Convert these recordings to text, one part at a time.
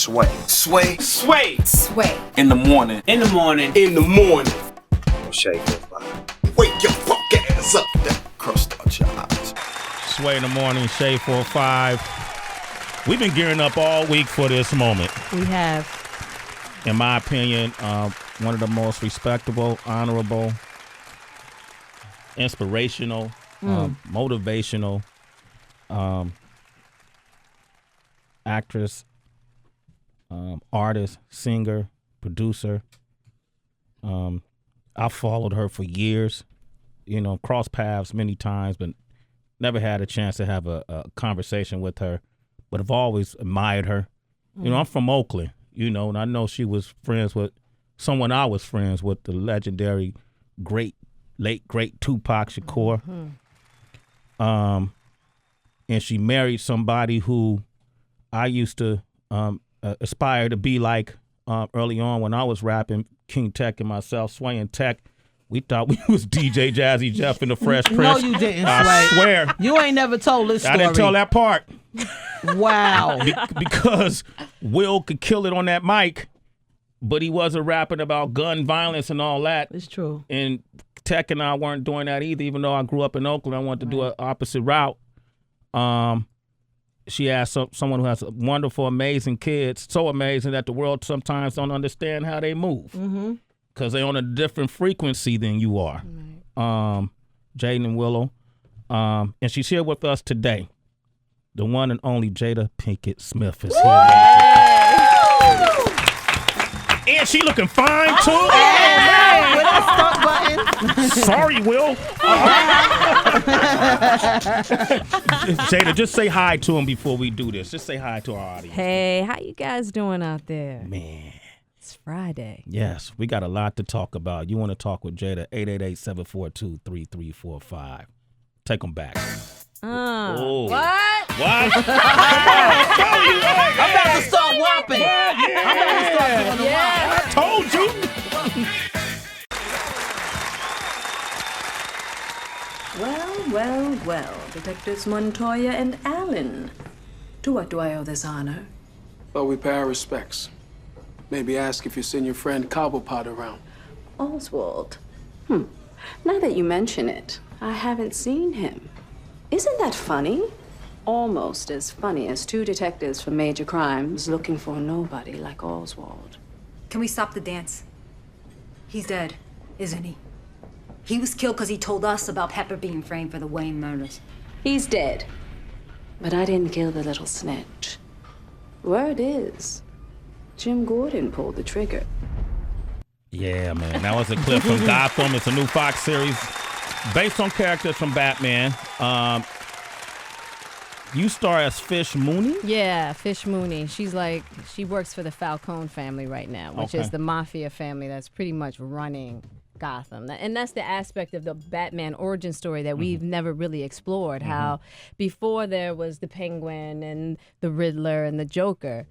Sway. Sway. Sway. Sway. In the morning. In the morning. In the morning. Shade 45. Wake your fuck ass up. That crust out your eyes. Sway in the morning, Shade 45. We've been gearing up all week for this moment. We have. In my opinion, one of the most respectable, honorable, inspirational, motivational actress, artist, singer, producer. I followed her for years, crossed paths many times, but never had a chance to have a conversation with her, but I've always admired her. I'm from Oakland, and I know she was friends with someone I was friends with, the legendary, late great Tupac Shakur. And she married somebody who I used to aspire to be like early on when I was rapping, King Tech and myself, Sway and Tech. We thought we was DJ Jazzy Jeff and the Fresh Prince. No, you didn't, Sway. I swear. You ain't never told this story. I didn't tell that part. Wow. Because Will could kill it on that mic, but he wasn't rapping about gun violence and all that. It's true. And Tech and I weren't doing that either, even though I grew up in Oakland. I wanted to do an opposite route. She asked someone who has wonderful, amazing kids, so amazing that the world sometimes don't understand how they move. Because they're on a different frequency than you are. Jaden and Willow. And she's here with us today. The one and only Jada Pinkett-Smith is here. And she looking fine, too. With that start button. Sorry, Will. Jada, just say hi to him before we do this. Just say hi to our audience. Hey, how you guys doing out there? Man. It's Friday. Yes, we got a lot to talk about. You want to talk with Jada, 888-742-3345. Take them back. What? What? Come on, I'm about to start whopping. I'm about to start doing the whop. I told you. Well, Detectives Montoya and Allen. To what do I owe this honor? Well, we pay our respects. Maybe ask if you've seen your friend Cobblepot around. Oswald. Now that you mention it, I haven't seen him. Isn't that funny? Almost as funny as two detectives for major crimes looking for nobody like Oswald. Can we stop the dance? He's dead, isn't he? He was killed because he told us about Pepper being framed for the Wayne murders. He's dead. But I didn't kill the little snitch. Word is, Jim Gordon pulled the trigger. Yeah, man. That was a clip from Gotham. It's a new Fox series based on characters from Batman. You star as Fish Mooney? Yeah, Fish Mooney. She works for the Falcone family right now, which is the mafia family that's pretty much running Gotham. And that's the aspect of the Batman origin story that we've never really explored, how before there was the Penguin and the Riddler and the Joker,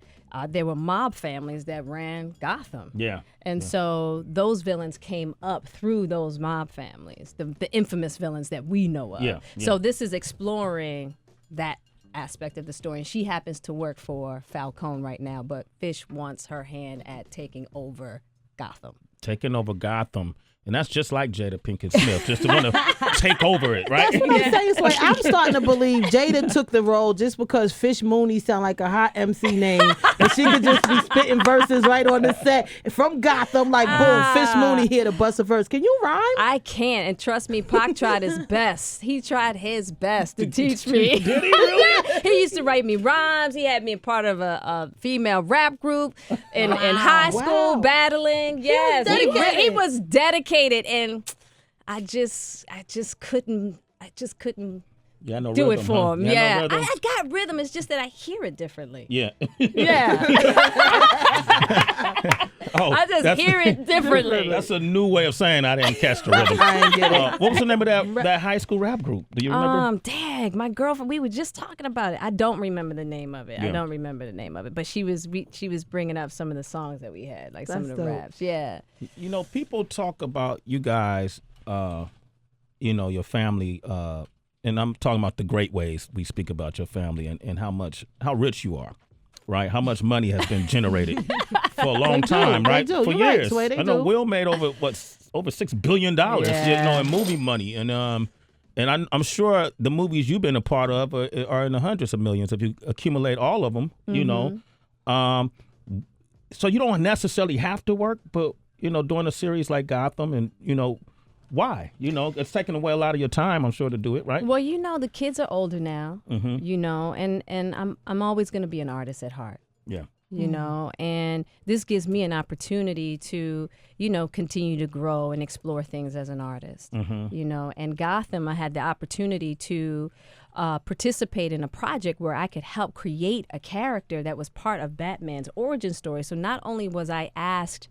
there were mob families that ran Gotham. Yeah. And so those villains came up through those mob families, the infamous villains that we know of. Yeah. So this is exploring that aspect of the story. And she happens to work for Falcone right now, but Fish wants her hand at taking over Gotham. Taking over Gotham. And that's just like Jada Pinkett-Smith, just to want to take over it, right? That's what I'm saying. Like, I'm starting to believe Jada took the role just because Fish Mooney sound like a hot MC name, and she could just be spitting verses right on the set from Gotham. Like, boom, Fish Mooney here to bust a verse. Can you rhyme? I can't, and trust me, Pac tried his best. He tried his best to teach me. Did he really? He used to write me rhymes. He had me a part of a female rap group in high school, battling. Yes, he was dedicated. And I just couldn't do it for him. Yeah, I got rhythm. It's just that I hear it differently. Yeah. Yeah. I just hear it differently. That's a new way of saying I didn't catch the rhythm. I ain't get it. What was the name of that high school rap group? Do you remember? Dag, my girlfriend. We were just talking about it. I don't remember the name of it. Yeah. But she was bringing up some of the songs that we had, like some of the raps. Yeah. People talk about you guys, your family, and I'm talking about the great ways we speak about your family and how rich you are. right? How much money has been generated for a long time, They right? do. For You're right, years. Sway, they I know do. Will made over $6 billion, in movie money, and I'm sure the movies you've been a part of are in the hundreds of millions if you accumulate all of them. You know, so you don't necessarily have to work, but doing a series like Gotham, and why? It's taking away a lot of your time, I'm sure, to do it, right? Well, the kids are older now, and I'm always going to be an artist at heart. Yeah. And this gives me an opportunity to, continue to grow and explore things as an artist, and Gotham, I had the opportunity to participate in a project where I could help create a character that was part of Batman's origin story. So not only was I asked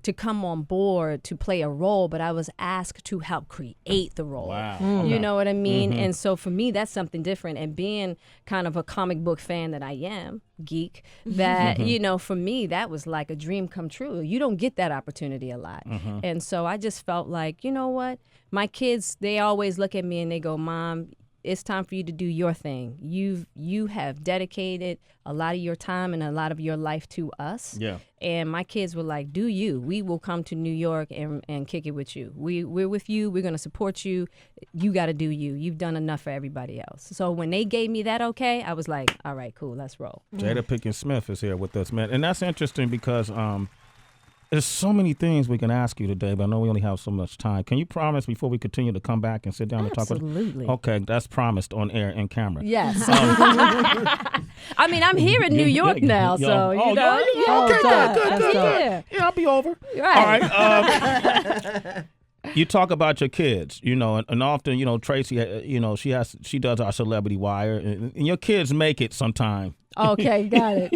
to come on board to play a role, but I was asked to help create the role. Wow. You know what I mean? And so for me, that's something different. And being kind of a comic book fan that I am, geek, that, for me, that was like a dream come true. You don't get that opportunity a lot. And so I just felt like, you know what? My kids, they always look at me and they go, Mom, it's time for you to do your thing. You have dedicated a lot of your time and a lot of your life to us. Yeah. And my kids were like, do you. We will come to New York and kick it with you. We're with you. We're going to support you. You got to do you. You've done enough for everybody else. So when they gave me that okay, I was like, all right, cool, let's roll. Jada Pinkett-Smith is here with us, man. And that's interesting because there's so many things we can ask you today, but I know we only have so much time. Can you promise before we continue to come back and sit down and talk with us? Absolutely. Okay, that's promised on air and camera. Yes. I mean, I'm here in New York now, so, okay, good. Yeah. Yeah, I'll be over. Right. All right. You talk about your kids, and often, Tracy, she does our Celebrity Wire, and your kids make it sometime. Okay, got it.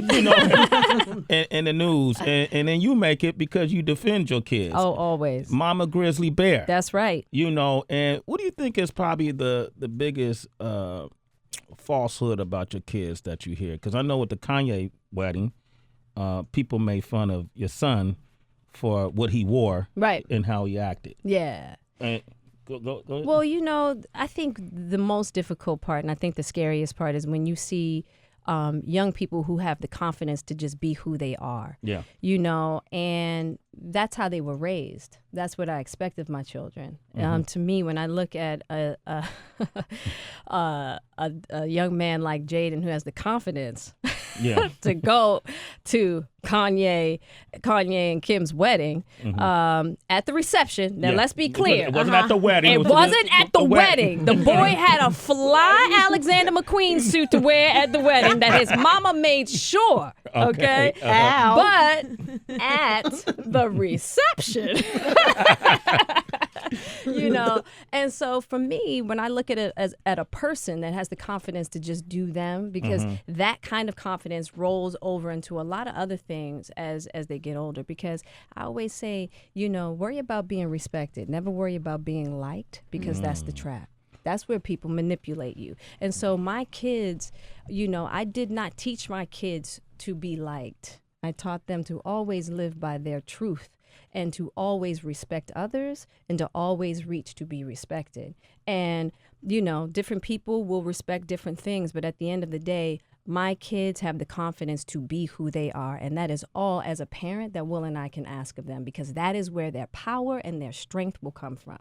In the news, and then you make it because you defend your kids. Oh, always. Mama Grizzly Bear. That's right. And what do you think is probably the biggest falsehood about your kids that you hear? Because I know with the Kanye wedding, people made fun of your son for what he wore, right, and how he acted. Yeah. And go ahead. Well, I think the most difficult part, and I think the scariest part, is when you see young people who have the confidence to just be who they are. Yeah. And that's how they were raised. That's what I expect of my children. To me, when I look at a young man like Jaden who has the confidence to go to Kanye and Kim's wedding at the reception. Now, let's be clear. It wasn't at the wedding. It wasn't at the wedding. The boy had a fly Alexander McQueen suit to wear at the wedding that his mama made sure, okay? But at the reception, and so for me, when I look at it as at a person that has the confidence to just do them, because that kind of confidence rolls over into a lot of other things as they get older. Because I always say, worry about being respected, never worry about being liked, because that's the trap. That's where people manipulate you. And so my kids, I did not teach my kids to be liked. I taught them to always live by their truth and to always respect others and to always reach to be respected. And, different people will respect different things, but at the end of the day, my kids have the confidence to be who they are. And that is all, as a parent, that Will and I can ask of them, because that is where their power and their strength will come from.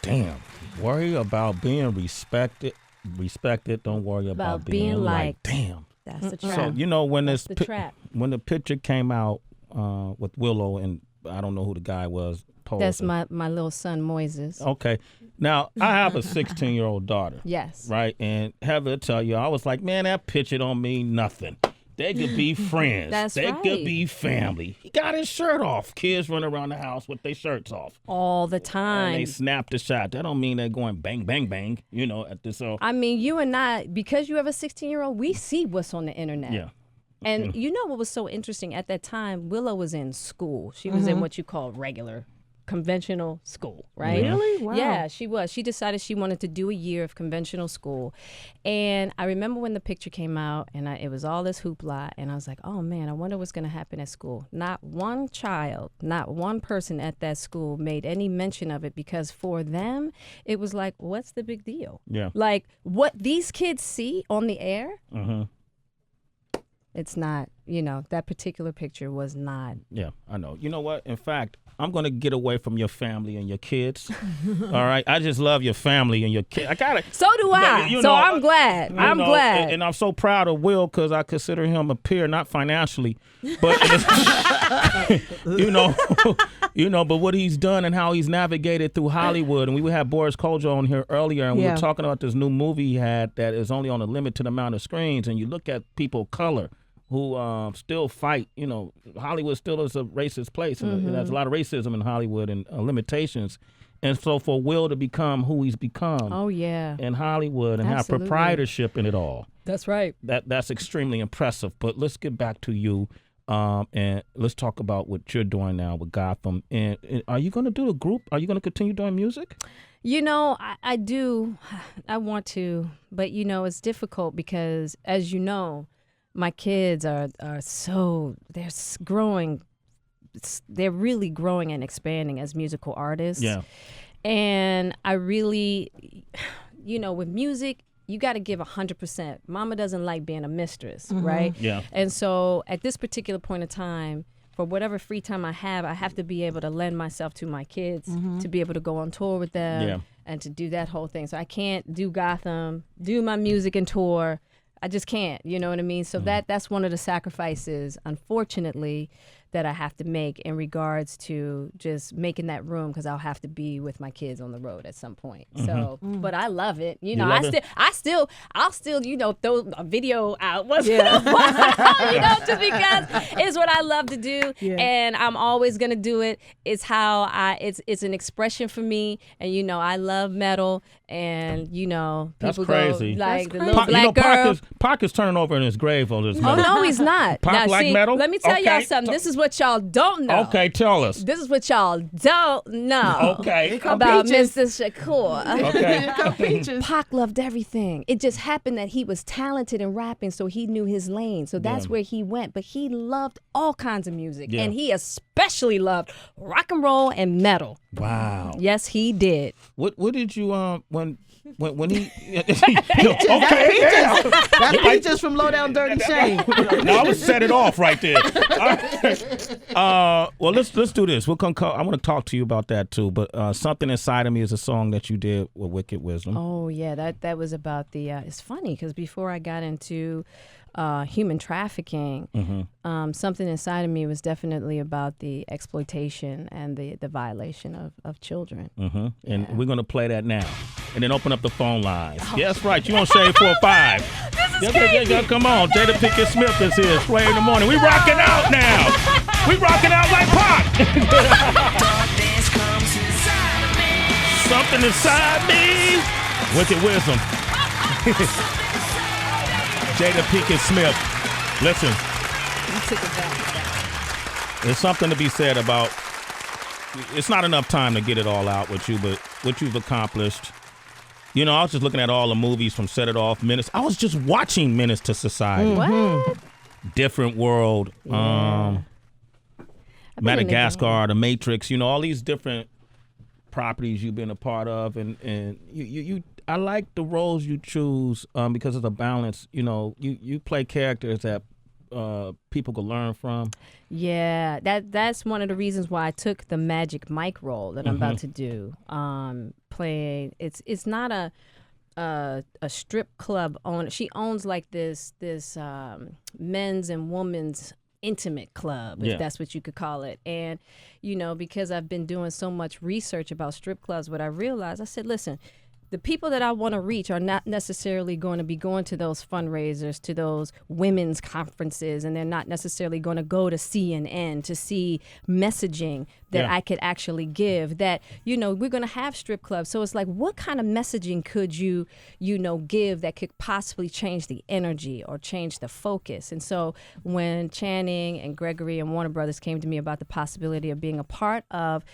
Damn. Worry about being respected. Don't worry about being liked. Damn. That's the trap. So, when when the picture came out with Willow, and I don't know who the guy was. That's my little son, Moises. Okay. Now, I have a 16-year-old daughter. Yes. Right? And Heather tell you, I was like, man, that picture don't mean nothing. They could be friends. That's they right. could be family. He got his shirt off. Kids run around the house with their shirts off. All the time. And they snap the shot. That don't mean they're going bang, bang, bang, at this. So. I mean, you and I, because you have a 16-year-old, we see what's on the internet. Yeah. And you know what was so interesting? At that time, Willow was in school. She was in what you call regular, conventional school, right? Really? Wow. Yeah, she was. She decided she wanted to do a year of conventional school. And I remember when the picture came out, and it was all this hoopla, and I was like, oh, man, I wonder what's going to happen at school. Not one child, not one person at that school made any mention of it, because for them, it was like, what's the big deal? Yeah. Like, what these kids see on the air, It's not, that particular picture was not. Yeah, I know. You know what? In fact, I'm going to get away from your family and your kids. All right? I just love your family and your kids. I got it. So do I. I'm glad. I'm glad. And I'm so proud of Will because I consider him a peer, not financially, but but what he's done and how he's navigated through Hollywood. And we had Boris Kodjoe on here earlier, and we were talking about this new movie he had that is only on a limited amount of screens. And you look at people of color who still fight. Hollywood still is a racist place, and there's a lot of racism in Hollywood and limitations. And so for Will to become who he's become in Hollywood and have proprietorship in it all. That's right. That's extremely impressive. But let's get back to you, and let's talk about what you're doing now with Gotham. And are you going to do a group? Are you going to continue doing music? I do. I want to. But, it's difficult because, as you know, my kids are they're growing. They're really growing and expanding as musical artists. Yeah. And I really, with music, you got to give 100%. Mama doesn't like being a mistress, right? Yeah. And so at this particular point in time, for whatever free time I have to be able to lend myself to my kids to be able to go on tour with them and to do that whole thing. So I can't do Gotham, do my music and tour. I just can't, you know what I mean? So that's one of the sacrifices, unfortunately, that I have to make in regards to just making that room because I'll have to be with my kids on the road at some point. So, but I love it. I'll still, throw a video out once in a while, just because it's what I love to do, and I'm always gonna do it. It's how it's an expression for me, and I love metal, and people that's crazy. Go like the little black girl. Pac is turning over in his grave on this. Oh no, he's not. Pac like metal. Let me tell y'all something. This is what y'all don't know. Okay, tell us. This is what y'all don't know. Okay. About Mr. Shakur. Okay. Pac loved everything. It just happened that he was talented in rapping, so he knew his lane. So that's where he went. But he loved all kinds of music, and he especially loved rock and roll and metal. Wow. Yes, he did. What did you when he That's Peaches from Low Down Dirty Shame. No, I would set it off right there. Well, let's do this. I want to talk to you about that too. But Something Inside of Me is a song that you did with Wicked Wisdom. Oh yeah, that was about the. It's funny because before I got into human trafficking, Something Inside of Me was definitely about the exploitation and the violation of children. And we're going to play that now. And then open up the phone lines. Yes, right. You on Shade 4-5. This is crazy. Come on. Jada Pinkett-Smith is here. Sway in the morning. We rocking out now. We rocking out like Pac. Something Inside Me. Wicked Wisdom. Jada Pinkett-Smith. Listen. You took it back. There's something to be said about, it's not enough time to get it all out with you, but what you've accomplished. I was just looking at all the movies from Set It Off, Menace. I was just watching Menace to Society. What? Different World. Madagascar, The Matrix. All these different properties you've been a part of, and you I like the roles you choose because of the balance. You play characters that people could learn from. Yeah, that's one of the reasons why I took the Magic Mike role that I'm about to do. Playing, it's not a strip club owner. She owns like this men's and women's intimate club, if that's what you could call it. And because I've been doing so much research about strip clubs, what I realized, I said, listen, the people that I want to reach are not necessarily going to be going to those fundraisers, to those women's conferences, and they're not necessarily going to go to CNN to see messaging that I could actually give. That, we're going to have strip clubs. So it's like, what kind of messaging could you give that could possibly change the energy or change the focus? And so when Channing and Gregory and Warner Brothers came to me about the possibility of being a part of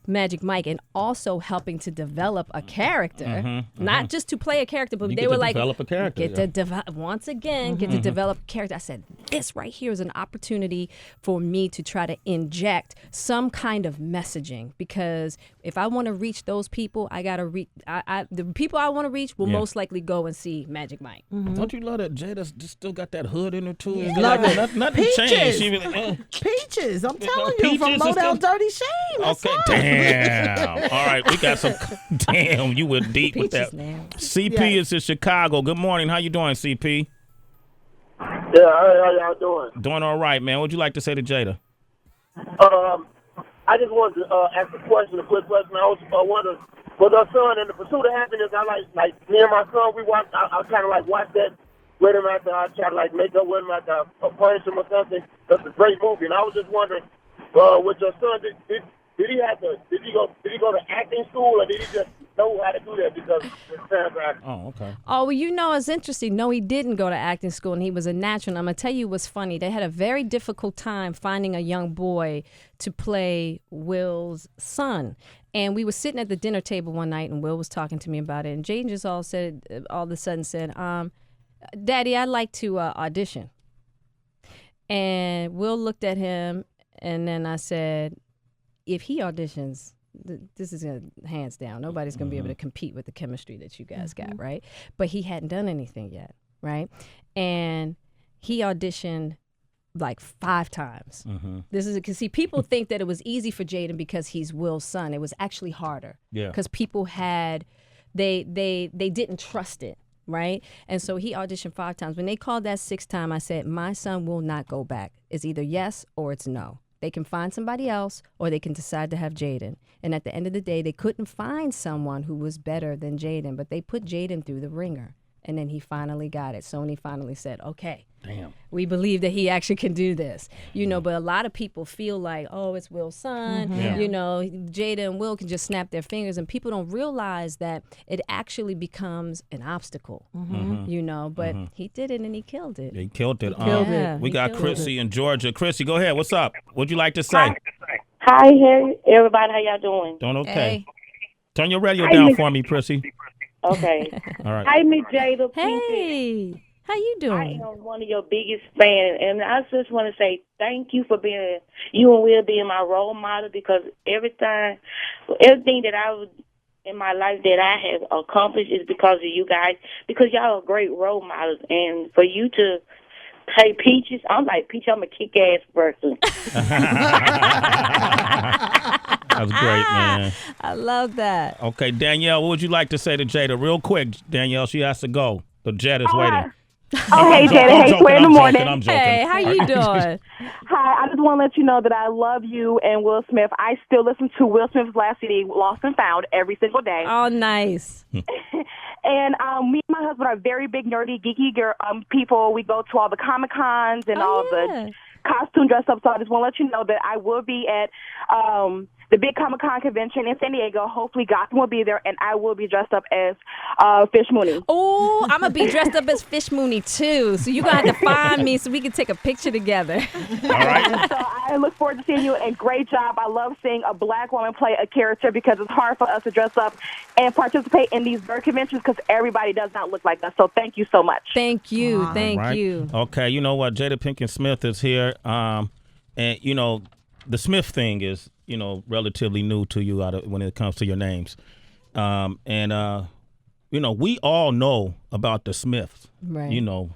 Magic Mike and also helping to develop a character, not just to play a character, but You they get were to like, develop a character, get to once again, get to develop a character. I said, this right here is an opportunity for me to try to inject some kind of messaging, because if I want to reach those people, I got to reach, the people I want to reach will most likely go and see Magic Mike. Don't you love that Jada just still got that hood in her too? Yeah. It's Love like it. Nothing changed. She really, Peaches, I'm telling you, Peaches from is Model still- Dirty Shame. That's Okay, right. damn. All right, we got some. Damn, you were deep with that. Peaches now. CP is in Chicago. Good morning. How you doing, CP? Yeah, how y'all doing? Doing all right, man. What'd you like to say to Jada? I just wanted to ask a quick question. I was wondering, with our son, In the Pursuit of Happiness, I like me and my son, we watched, I kind of like watched that with him after I try to like make up with him after I punish him or something. That's a great movie. And I was just wondering, with your son, did he go to acting school, or did he just know how to do that because his parents are actors? Oh, okay. Oh, well, you know, it's interesting. No, he didn't go to acting school, and he was a natural. And I'm going to tell you what's funny. They had a very difficult time finding a young boy to play Will's son. And we were sitting at the dinner table one night, and Will was talking to me about it. And Jaden just all of a sudden said, Daddy, I'd like to audition. And Will looked at him, and then I said, if he auditions, this is hands down. Nobody's going to be able to compete with the chemistry that you guys got, right? But he hadn't done anything yet, right? And he auditioned like 5 times. This is because, see, people think that it was easy for Jaden because he's Will's son. It was actually harder. Yeah. Because people they didn't trust it. Right? And so he auditioned 5 times. When they called that 6th time, I said, my son will not go back. It's either yes or it's no. They can find somebody else, or they can decide to have Jaden. And at the end of the day, they couldn't find someone who was better than Jaden, but they put Jaden through the ringer. And then he finally got it. Sony finally said, okay, Damn. we believe that he actually can do this. You know, but a lot of people feel like, oh, it's Will's son. Yeah. You know, Jada and Will can just snap their fingers, and people don't realize that it actually becomes an obstacle. You know, but he did it and he killed it. He killed it. Yeah, We he got killed Chrissy in Georgia. Chrissy, go ahead. What's up? What'd you like to say? Hi, hey, everybody. How y'all doing? Doing okay. Hey. Turn your radio down for me, Chrissy. Okay. All right. Hi, Miss Jada Pinkett. Hey, how you I doing? am one of your biggest fans, and I just want to say thank you for being, you and Will being my role model, because everything that I would in my life that I have accomplished is because of you guys, because y'all are great role models, and for you to play Peaches, I'm like, Peach, I'm a kick-ass person. That's great, man. I love that. Okay, Danielle, what would you like to say to Jada? Real quick, Danielle, she has to go. The Jada's waiting. Oh, hey, Jada. Hey, Square in the morning. I'm joking. Hey, how you doing? Hi, I just want to let you know that I love you and Will Smith. I still listen to Will Smith's last CD, Lost and Found, every single day. Oh, nice. And me and my husband are very big, nerdy, geeky people. We go to all the Comic-Cons and all the costume dress up. So I just want to let you know that I will be at the big Comic-Con convention in San Diego. Hopefully Gotham will be there, and I will be dressed up as Fish Mooney. Oh, I'm going to be dressed up as Fish Mooney, too. So you're going to have to find me so we can take a picture together. All right. So I look forward to seeing you, and great job. I love seeing a black woman play a character, because it's hard for us to dress up and participate in these bird conventions because everybody does not look like us. So thank you so much. Thank you. Thank Right. you. Okay, you know what? Jada Pinkett-Smith is here. And, you know, the Smith thing is, you know, relatively new to you when it comes to your names. You know, we all know about the Smiths. Right. You know,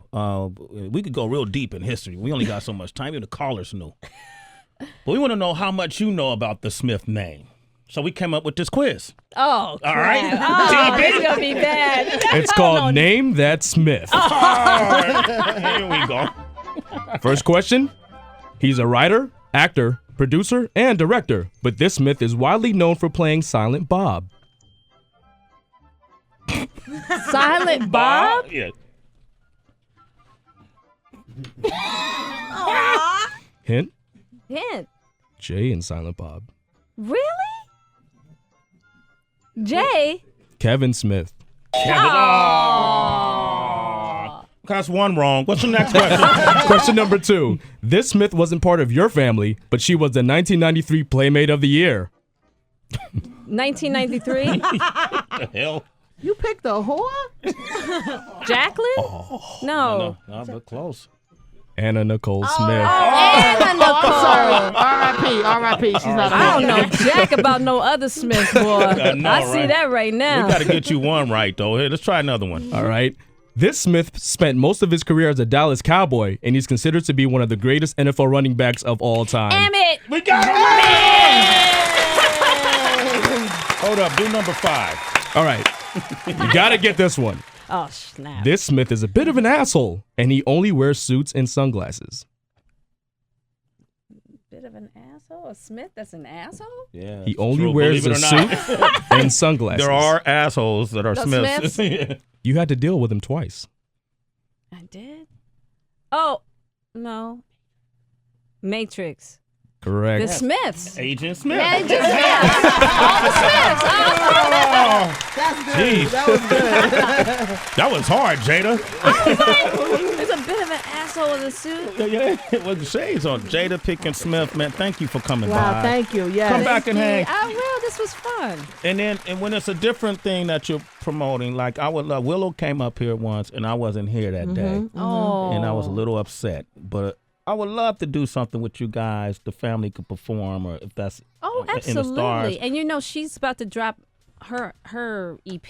we could go real deep in history. We only got so much time. Even the callers knew. But we want to know how much you know about the Smith name. So we came up with this quiz. Oh, all right. Oh, it's going to be bad. It's called Name That Smith. Here we go. First question. He's a writer, actor, producer, and director, but this Smith is widely known for playing Silent Bob. Silent Bob? Yeah. Hint, Hint. Jay and Silent Bob. Really? Jay? Kevin Smith. That's one wrong. What's the next question? Question number 2. This Smith wasn't part of your family, but she was the 1993 Playmate of the Year. 1993. The hell? You picked a whore? Jacqueline? No. No, but close. Anna Nicole Smith. Anna Nicole. I'm sorry. R.I.P. She's not a I don't know jack about no other Smith, boy. I know, I see right? that right now. We got to get you one right, though. Here, let's try another one. All right. This Smith spent most of his career as a Dallas Cowboy, and he's considered to be one of the greatest NFL running backs of all time. Emmett. We got him! Hold up. Do number 5. All right. You got to get this one. Oh, snap. This Smith is a bit of an asshole, and he only wears suits and sunglasses. Bit of an asshole? A Smith that's an asshole? Yeah. He only wears a suit and sunglasses. There are assholes that are Smiths. You had to deal with him twice. I did? Oh, no. Matrix. Correct. The Smiths. Agent Smith. Agent Smith. All the Smiths. That's good. Jeez. That was good. That was hard, Jada. There's a bit of an asshole in the suit. Yeah, with the shades on. Jada Pinkett-Smith, man, thank you for coming Wow, by. thank you. Yes. Come back and hang. I will. This was fun. And when it's a different thing that you're promoting, like I would love, Willow came up here once and I wasn't here that day. Oh. And I was a little upset. But I would love to do something with you guys. The family could perform, or if that's in the stars. Absolutely. And you know, she's about to drop her EP,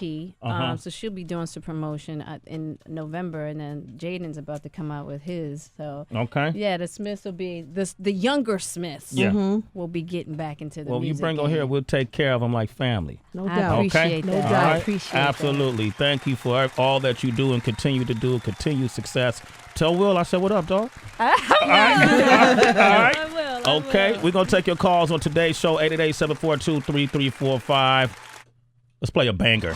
so she'll be doing some promotion in November, and then Jaden's about to come out with his. So yeah, the Smiths will be the younger Smiths. Yeah. Will be getting back into the music. Well, you bring her game. here, we'll take care of them like family. No I doubt. appreciate that. No doubt. I appreciate Absolutely. Thank you for all that you do and continue to do. Continued success. Tell Will I said what up, dog. I will. Okay, we're going to take your calls on today's show, 888-742-3345. Let's play a banger.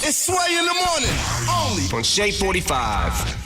It's Sway in the morning. Only on Shade 45.